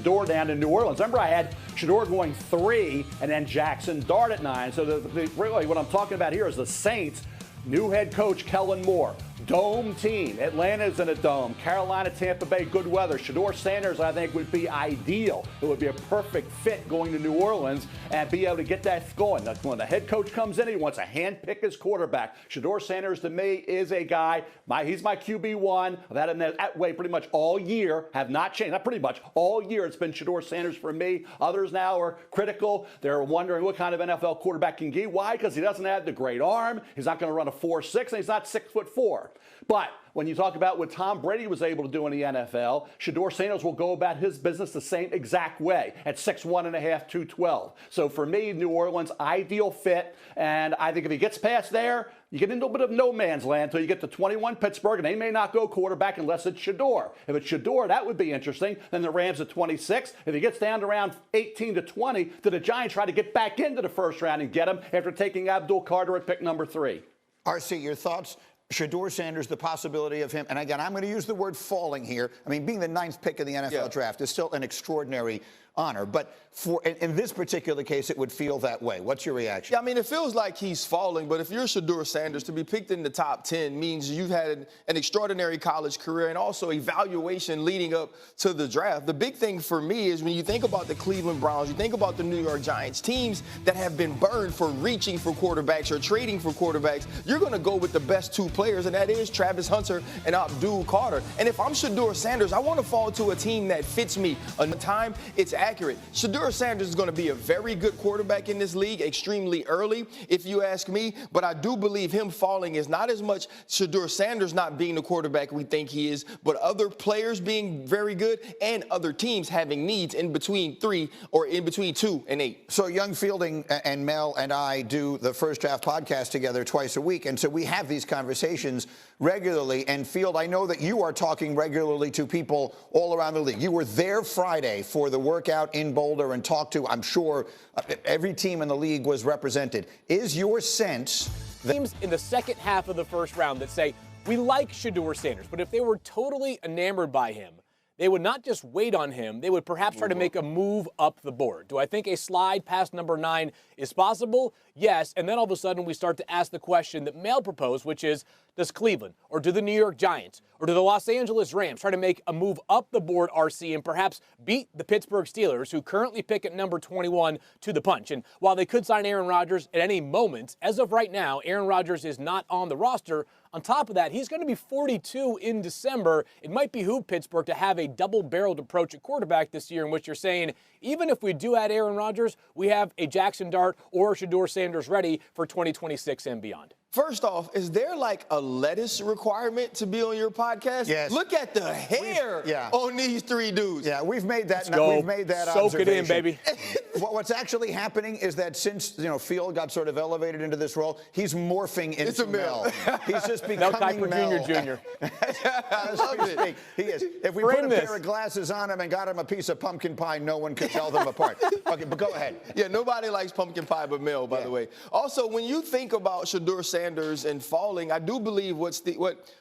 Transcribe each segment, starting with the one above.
Shedeur down in New Orleans. Remember, I had Shedeur going 3 and then Jackson Dart at 9. So really what I'm talking about here is the Saints. New head coach Kellen Moore. Dome team. Atlanta's in a dome. Carolina, Tampa Bay, good weather. Shedeur Sanders, I think, would be ideal. It would be a perfect fit going to New Orleans and be able to get that going. When the head coach comes in, he wants to handpick his quarterback. Shedeur Sanders, to me, is a guy. He's my QB1. I've had him that way pretty much all year. Have not changed. Not pretty much. All year it's been Shedeur Sanders for me. Others now are critical. They're wondering what kind of NFL quarterback can get. Why? Because he doesn't have the great arm. He's not going to run a 4.6, and he's not 6'4". But when you talk about what Tom Brady was able to do in the NFL, Shedeur Sanders will go about his business the same exact way at 6'1.5", 212. So for me, New Orleans, ideal fit. And I think if he gets past there, you get into a bit of no man's land until you get to 21 Pittsburgh, and they may not go quarterback unless it's Shedeur. If it's Shedeur, that would be interesting. Then the Rams at 26. If he gets down to around 18 to 20, do the Giants try to get back into the first round and get him after taking Abdul Carter at pick number 3? RC, your thoughts? Shedeur Sanders, the possibility of him, and again, I'm going to use the word falling here. I mean, being the 9th pick in the NFL draft is still an extraordinary honor, but in this particular case, it would feel that way. What's your reaction? Yeah, I mean, it feels like he's falling, but if you're Shedeur Sanders, to be picked in the top 10 means you've had an extraordinary college career and also evaluation leading up to the draft. The big thing for me is when you think about the Cleveland Browns, you think about the New York Giants, teams that have been burned for reaching for quarterbacks or trading for quarterbacks, you're going to go with the best 2 players, and that is Travis Hunter and Abdul Carter. And if I'm Shedeur Sanders, I want to fall to a team that fits me. On the time, it's accurate. Shedeur Sanders is going to be a very good quarterback in this league, extremely early, if you ask me. But I do believe him falling is not as much Shedeur Sanders not being the quarterback we think he is, but other players being very good and other teams having needs in between 3 or in between 2 and 8. So Young Fielding and Mel and I do the First Draft podcast together twice a week, and so we have these conversations regularly. And Field, I know that you are talking regularly to people all around the league. You were there Friday for the workout in Boulder and talked to, I'm sure, every team in the league was represented. Is your sense that teams in the second half of the first round that say, we like Shedeur Sanders, but if they were totally enamored by him, they would not just wait on him, they would perhaps try to make a move up the board. Do I think a slide past number 9 is possible? Yes, and then all of a sudden we start to ask the question that Mel proposed, which is, does Cleveland or do the New York Giants or do the Los Angeles Rams try to make a move up the board, RC, and perhaps beat the Pittsburgh Steelers, who currently pick at number 21, to the punch? And while they could sign Aaron Rodgers at any moment, as of right now, Aaron Rodgers is not on the roster. On top of that, he's going to be 42 in December. It might behoove Pittsburgh to have a double-barreled approach at quarterback this year in which you're saying, even if we do add Aaron Rodgers, we have a Jackson Dart or Shedeur Sanders ready for 2026 and beyond. First off, is there like a lettuce requirement to be on your podcast? Yes. Look at the hair on these 3 dudes. Yeah, we've made that. We've made that Soak observation. it in, baby. What's actually happening is that since Field got sort of elevated into this role, he's morphing into Mel. He's just becoming Mel. Jr. I love it. He is. If we put a pair of glasses on him and got him a piece of pumpkin pie, no one could tell them apart. Okay, but go ahead. Yeah, nobody likes pumpkin pie but Mel, by the way. Also, when you think about Shedeur Sanders and falling, I do believe what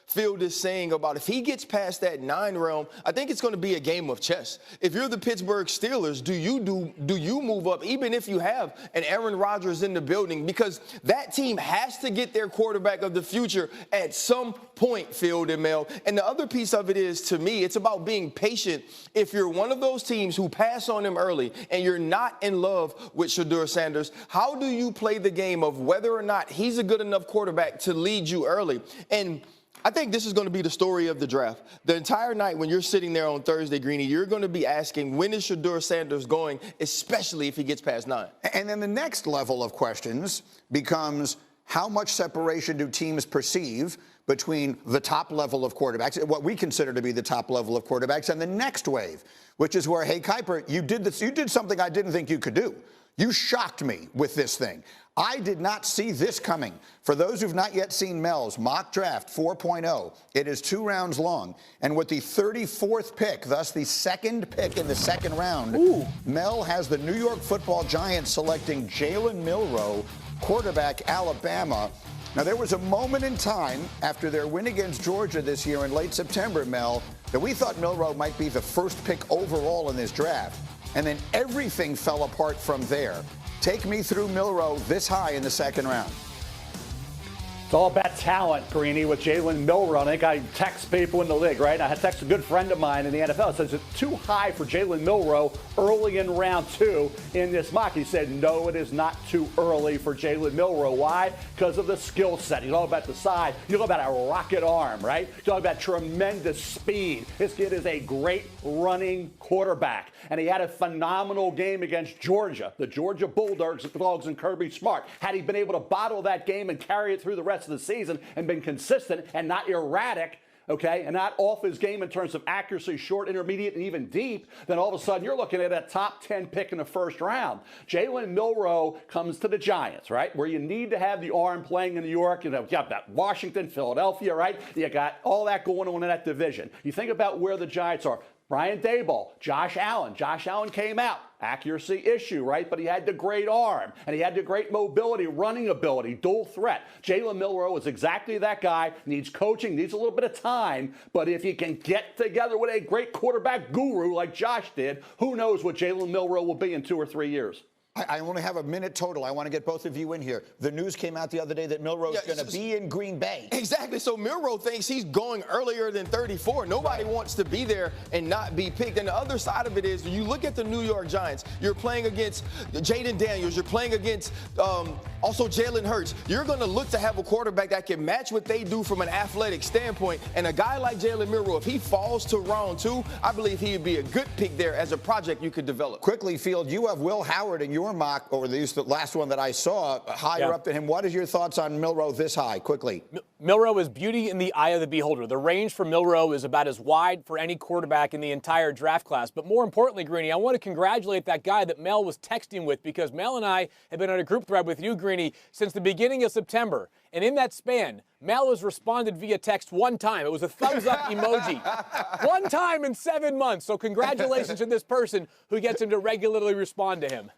Field is saying about if he gets past that 9 realm, I think it's going to be a game of chess. If you're the Pittsburgh Steelers, do you move up, even if you have an Aaron Rodgers in the building? Because that team has to get their quarterback of the future at some point, Field and Mel. And the other piece of it is, to me, it's about being patient. If you're one of those teams who pass on him early and you're not in love with Shedeur Sanders, how do you play the game of whether or not he's a good enough quarterback to lead you early? And I think this is going to be the story of the draft. The entire night when you're sitting there on Thursday, Greeny, you're going to be asking, when is Shedeur Sanders going, especially if he gets past 9? And then the next level of questions becomes, how much separation do teams perceive between the top level of quarterbacks, what we consider to be the top level of quarterbacks, and the next wave, which is where, hey, Kuiper, you did something I didn't think you could do. You shocked me with this thing. I did not see this coming. For those who've not yet seen Mel's mock draft 4.0, it is 2 rounds long. And with the 34th pick, thus the second pick in the second round, Mel has the New York Football Giants selecting Jalen Milroe, quarterback, Alabama. Now, there was a moment in time after their win against Georgia this year in late September, Mel, that we thought Milroe might be the first pick overall in this draft, and then everything fell apart from there. Take me through Milroe this high in the second round. It's all about talent, Greeny, with Jalen Milroe. I think I text people in the league, right? I text a good friend of mine in the NFL. It says it's too high for Jalen Milroe early in round 2 in this mock. He said, no, it is not too early for Jalen Milroe. Why? Because of the skill set. You talk about the size. You talk about a rocket arm, right? You talk about tremendous speed. This kid is a great running quarterback. And he had a phenomenal game against Georgia, the Georgia Bulldogs and Kirby Smart. Had he been able to bottle that game and carry it through the rest of the season and been consistent and not erratic, okay, and not off his game in terms of accuracy, short, intermediate, and even deep, then all of a sudden you're looking at a top 10 pick in the first round. Jalen Milroe comes to the Giants, right, where you need to have the arm playing in New York. You know, you got that Washington, Philadelphia, right? You got all that going on in that division. You think about where the Giants are. Brian Daboll, Josh Allen. Josh Allen came out. Accuracy issue, right? But he had the great arm, and he had the great mobility, running ability, dual threat. Jalen Milroe is exactly that guy. Needs coaching, needs a little bit of time. But if he can get together with a great quarterback guru like Josh did, who knows what Jalen Milroe will be in 2 or 3 years. I only have a minute total. I want to get both of you in here. The news came out the other day that Milroe's going to be in Green Bay. Exactly. So Milroe thinks he's going earlier than 34. Nobody wants to be there and not be picked. And the other side of it is, when you look at the New York Giants, you're playing against Jayden Daniels. You're playing against also Jalen Hurts. You're going to look to have a quarterback that can match what they do from an athletic standpoint. And a guy like Jalen Milroe, if he falls to round 2, I believe he would be a good pick there as a project you could develop. Quickly, Field, you have Will Howard in your mock, or at least the last one that I saw, higher up than him. What is your thoughts on Milroe this high? Quickly. Milroe is beauty in the eye of the beholder. The range for Milroe is about as wide for any quarterback in the entire draft class. But more importantly, Greeny, I want to congratulate that guy that Mel was texting with, because Mel and I have been on a group thread with you, Greeny, since the beginning of September. And in that span, Mel has responded via text one time. It was a thumbs up emoji. One time in 7 months. So congratulations to this person who gets him to regularly respond to him.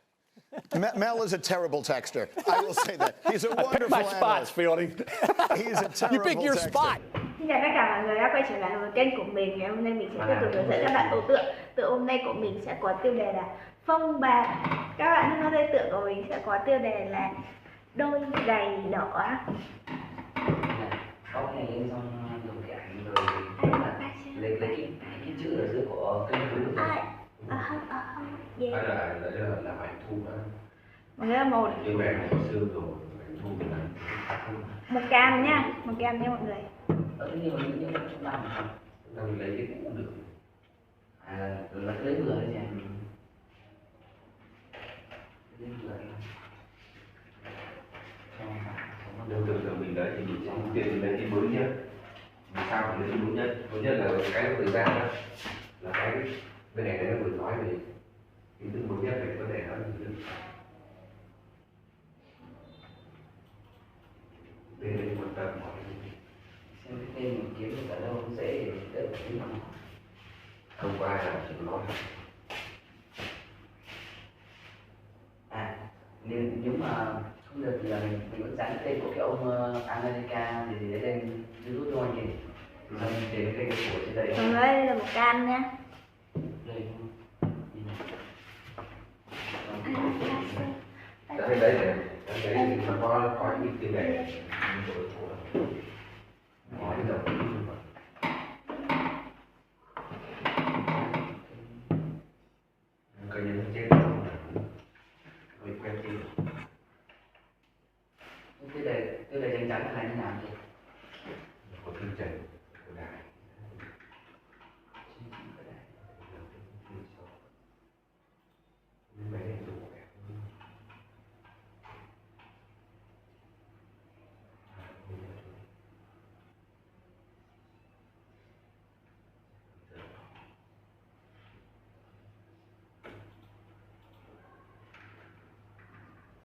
Mel is a terrible texter. I will say that. He's a wonderful Pick my spots, Fielding. He's a terrible You pick your texter. spot. Xin chào tất cả mọi người đã quay trở lại với kênh của mình. Ngày hôm nay mình sẽ tiếp tục hướng dẫn các bạn ổ tượng. Tượng hôm nay của mình sẽ có tiêu đề là phong bạc. Các bạn thân mến, tượng của mình sẽ có tiêu đề là đôi giày đỏ. Có cái này xong dùng cái ảnh rồi lấy cái chữ ở dưới của kênh YouTube được không? Yeah. Là ảnh thu đó. Mọi người ơi, một Cái mẹ này xương rồi, ảnh thu là một cam nha, một cam nha mọi người. Nhưng mà những chúng ta lấy cái cũ được. Là lấy vừa đấy nha. Lấy vừa. Nếu thường mình đấy thì mình sẽ ưu tiên lấy cái mới nhất. Vì sao phải lấy cái mới nhất? Mới nhất là cái thời gian đó. Là cái bên này nó vừa nói về cái thứ mới nhất này có thể nói về bên đây quan tâm mọi người. Xem cái tên mình kiếm được ở đâu cũng dễ để đỡ kiếm nó. Không có ai làm chỉ nói. Nếu mà không được thì là mình vẫn dán cái tên của cái ông America thì để lên YouTube cho anh nhìn. Rồi mình để cái tên của trên đây. Mọi người ơi, đây là một cam nha. Đây. Đấy thì nó có những tiền đề.